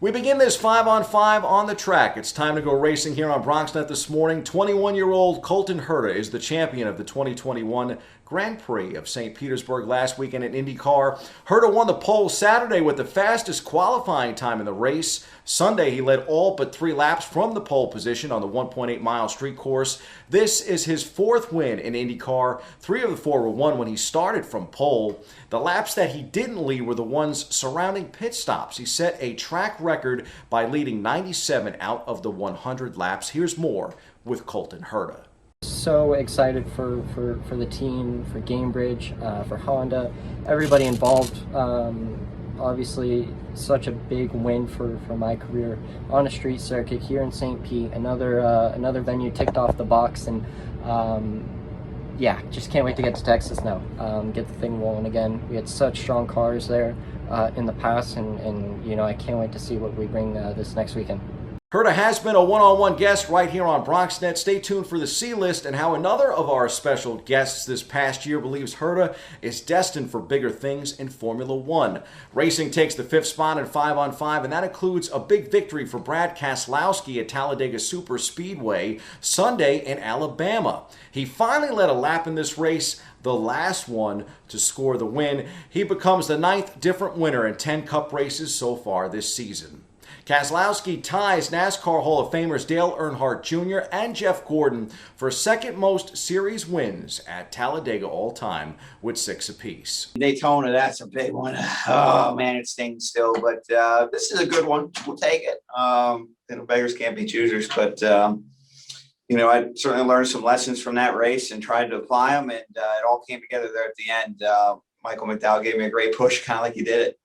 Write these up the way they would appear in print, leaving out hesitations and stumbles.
We begin this 5-on-5 on the track. It's time to go racing here on BronxNet this morning. 21-year-old Colton Herta is the champion of the 2021 Grand Prix of St. Petersburg last weekend at IndyCar. Herta won the pole Saturday with the fastest qualifying time in the race. Sunday, he led all but 3 laps from the pole position on the 1.8-mile street course. This is his 4th win in IndyCar. 3 of the 4 were won when he started from pole. The laps that he didn't lead were the ones surrounding pit stops. He set a track record by leading 97 out of the 100 laps. Here's more with Colton Herta. So excited for the team, for Gamebridge, for Honda, everybody involved. Obviously, such a big win for my career on a street circuit here in St. Pete. Another venue ticked off the box, and yeah, just can't wait to get to Texas now. Get the thing rolling again. We had such strong cars there in the past, and you know, I can't wait to see what we bring this next weekend. Herta has been a one-on-one guest right here on BronxNet. Stay tuned for the C-list and how another of our special guests this past year believes Herta is destined for bigger things in Formula One. Racing takes the 5th spot in 5-on-5, and that includes a big victory for Brad Keselowski at Talladega Superspeedway Sunday in Alabama. He finally led a lap in this race, the last one to score the win. He becomes the 9th different winner in 10 Cup races so far this season. Keselowski ties NASCAR Hall of Famers Dale Earnhardt Jr. and Jeff Gordon for second most series wins at Talladega all time with 6 apiece. Daytona, that's a big one. Oh man, it stings still, but this is a good one. We'll take it. Beggars can't be choosers, but you know, I certainly learned some lessons from that race and tried to apply them, and it all came together there at the end. Michael McDowell gave me a great push, kind of like he did it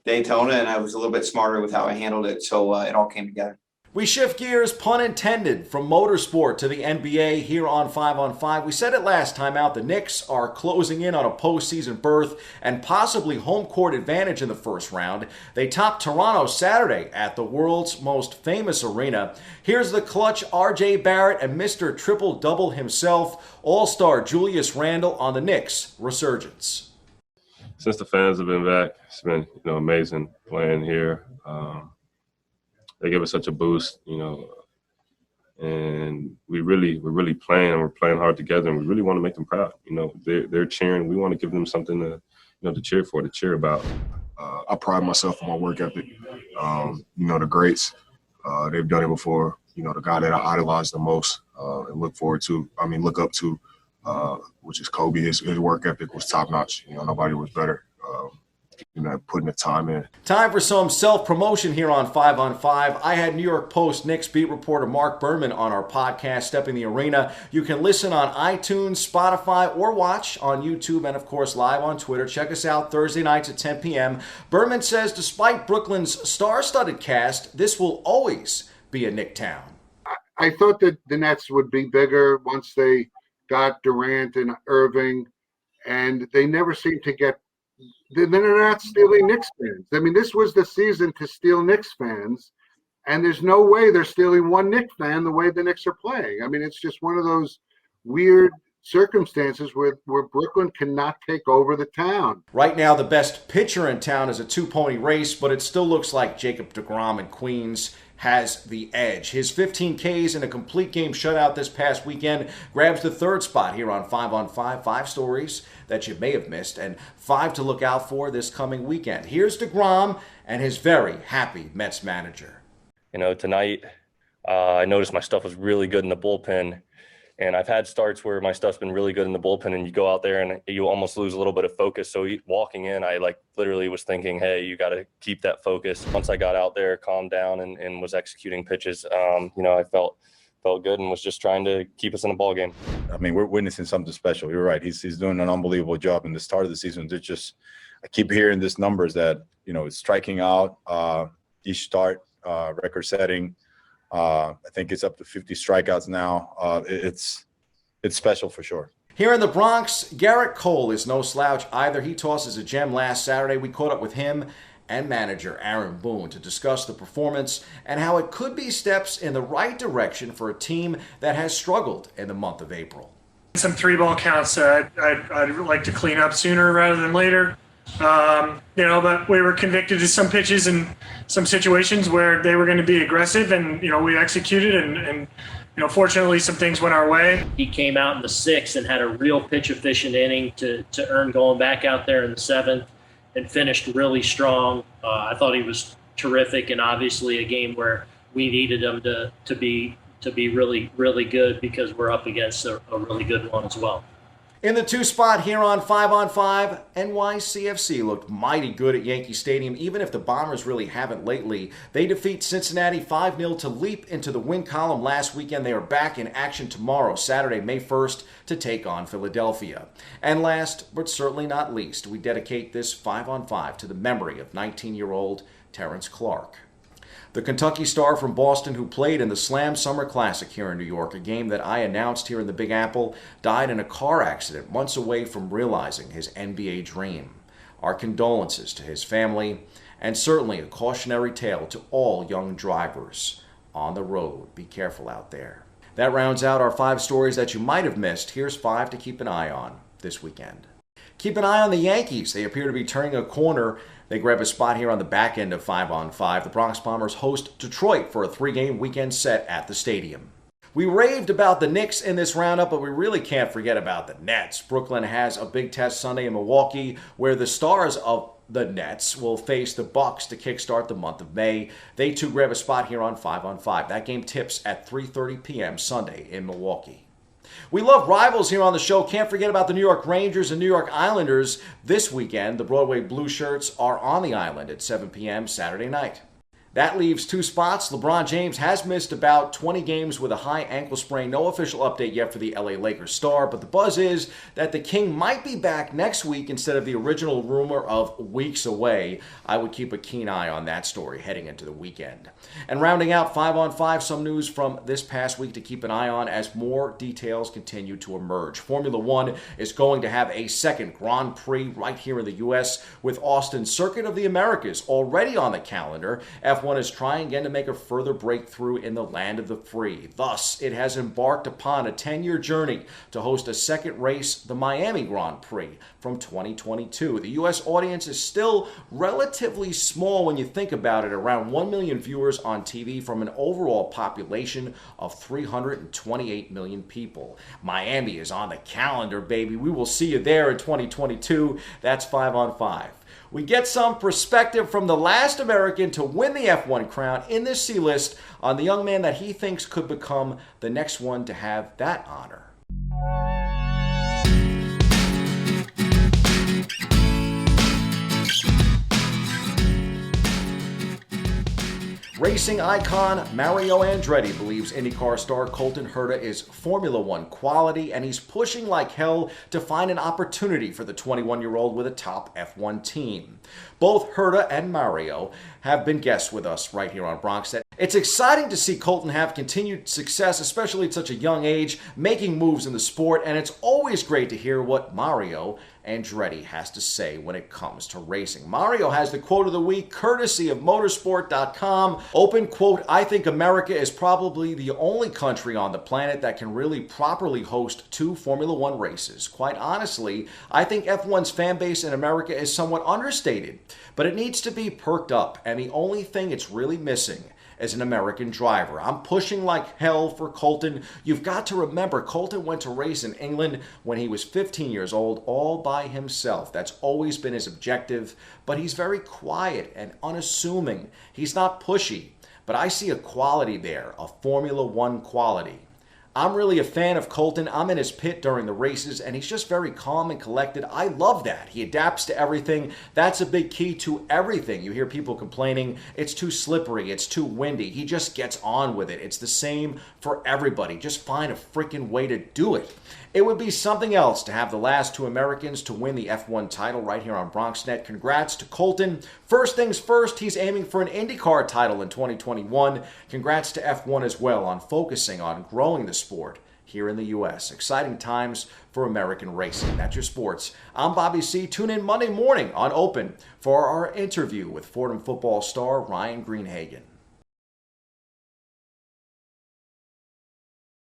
Daytona, and I was a little bit smarter with how I handled it, so it all came together. We shift gears, pun intended, from motorsport to the NBA here on 5-on-5. We said it last time out, the Knicks are closing in on a postseason berth and possibly home court advantage in the first round. They topped Toronto Saturday at the world's most famous arena. Here's the clutch J Barrett and Mr. Triple-Double himself, All-Star Julius Randle on the Knicks' resurgence. Since the fans have been back, it's been amazing playing here. They give us such a boost, and we're really playing, and we're playing hard together, and we really want to make them proud. They're cheering. We want to give them something to cheer for, to cheer about. I pride myself on my work ethic. The greats, they've done it before. The guy that I idolize the most and look up to. Which is Kobe. His work ethic was top notch. Nobody was better. Putting the time in. Time for some self-promotion here on 5-on-5. I had New York Post Knicks beat reporter Mark Berman on our podcast, Stepping the Arena. You can listen on iTunes, Spotify, or watch on YouTube and, of course, live on Twitter. Check us out Thursday nights at 10 p.m. Berman says despite Brooklyn's star-studded cast, this will always be a Knick town. I thought that the Nets would be bigger once they got Durant and Irving, and they never seem to get – they're not stealing Knicks fans. I mean, this was the season to steal Knicks fans, and there's no way they're stealing one Knicks fan the way the Knicks are playing. I mean, it's just one of those weird circumstances where Brooklyn cannot take over the town. Right now, the best pitcher in town is a 2-pony race, but it still looks like Jacob Degrom in Queens has the edge. His 15 Ks in a complete game shutout this past weekend grabs the 3rd spot here on 5-on-5. 5 stories that you may have missed and 5 to look out for this coming weekend. Here's Degrom and his very happy Mets manager. Tonight I noticed my stuff was really good in the bullpen. And I've had starts where my stuff's been really good in the bullpen, and you go out there and you almost lose a little bit of focus. So walking in, I literally was thinking, hey, you got to keep that focus. Once I got out there, calmed down, and was executing pitches, I felt good and was just trying to keep us in the ball game. I mean, we're witnessing something special. You're right. He's doing an unbelievable job. In the start of the season, I keep hearing these numbers that, it's striking out each start, record setting. I think it's up to 50 strikeouts now. It's special for sure. Here in the Bronx, Gerrit Cole is no slouch either. He tosses a gem last Saturday. We caught up with him and manager Aaron Boone to discuss the performance and how it could be steps in the right direction for a team that has struggled in the month of April. Some 3-ball counts I'd like to clean up sooner rather than later. But we were convicted of some pitches and some situations where they were going to be aggressive, and we executed, and fortunately some things went our way. He came out in the 6th and had a real pitch efficient inning to earn going back out there in the 7th, and finished really strong. I thought he was terrific, and obviously a game where we needed him to be really, really good, because we're up against a really good one as well. In the 2 spot here on 5-on-5, NYCFC looked mighty good at Yankee Stadium, even if the Bombers really haven't lately. They defeat Cincinnati 5-0 to leap into the win column last weekend. They are back in action tomorrow, Saturday, May 1st, to take on Philadelphia. And last, but certainly not least, we dedicate this 5-on-5 to the memory of 19-year-old Terrance Clark. The Kentucky star from Boston, who played in the Slam Summer Classic here in New York, a game that I announced here in the Big Apple, died in a car accident months away from realizing his NBA dream. Our condolences to his family, and certainly a cautionary tale to all young drivers on the road. Be careful out there. That rounds out our 5 stories that you might have missed. Here's 5 to keep an eye on this weekend. Keep an eye on the Yankees. They appear to be turning a corner. They grab a spot here on the back end of 5-on-5. The Bronx Bombers host Detroit for a 3-game weekend set at the stadium. We raved about the Knicks in this roundup, but we really can't forget about the Nets. Brooklyn has a big test Sunday in Milwaukee, where the stars of the Nets will face the Bucks to kickstart the month of May. They too grab a spot here on 5-on-5. That game tips at 3:30 p.m. Sunday in Milwaukee. We love rivals here on the show. Can't forget about the New York Rangers and New York Islanders this weekend. The Broadway Blue Shirts are on the island at 7 p.m. Saturday night. That leaves 2 spots. LeBron James has missed about 20 games with a high ankle sprain. No official update yet for the LA Lakers star, but the buzz is that the King might be back next week instead of the original rumor of weeks away. I would keep a keen eye on that story heading into the weekend. And rounding out 5-on-5, some news from this past week to keep an eye on as more details continue to emerge. Formula One is going to have a second Grand Prix right here in the U.S. with Austin's Circuit of the Americas already on the calendar. F1 is trying again to make a further breakthrough in the land of the free. Thus, it has embarked upon a 10-year journey to host a second race, the Miami Grand Prix, from 2022. The U.S. audience is still relatively small when you think about it, around 1 million viewers on TV from an overall population of 328 million people. Miami is on the calendar, baby. We will see you there in 2022. That's 5-on-5. We get some perspective from the last American to win the F1 crown in this C-list on the young man that he thinks could become the next one to have that honor. Racing icon Mario Andretti believes IndyCar star Colton Herta is Formula One quality, and he's pushing like hell to find an opportunity for the 21-year-old with a top F1 team. Both Herta and Mario have been guests with us right here on BronxNet. It's exciting to see Colton have continued success, especially at such a young age, making moves in the sport, and it's always great to hear what Mario Andretti has to say when it comes to racing. Mario has the quote of the week, courtesy of motorsport.com. Open quote, I think America is probably the only country on the planet that can really properly host 2 Formula One races. Quite honestly, I think F1's fan base in America is somewhat understated, but it needs to be perked up, and the only thing it's really missing as an American driver. I'm pushing like hell for Colton. You've got to remember, Colton went to race in England when he was 15 years old, all by himself. That's always been his objective, but he's very quiet and unassuming. He's not pushy, but I see a quality there, a Formula One quality. I'm really a fan of Colton. I'm in his pit during the races, and he's just very calm and collected. I love that. He adapts to everything. That's a big key to everything. You hear people complaining, it's too slippery, it's too windy. He just gets on with it. It's the same for everybody. Just find a freaking way to do it. It would be something else to have the last 2 Americans to win the F1 title right here on BronxNet. Congrats to Colton. First things first, he's aiming for an IndyCar title in 2021. Congrats to F1 as well on focusing on growing the sport here in the U.S. Exciting times for American racing. That's your sports. I'm Bobby C. Tune in Monday morning on Open for our interview with Fordham football star Ryan Greenhagen.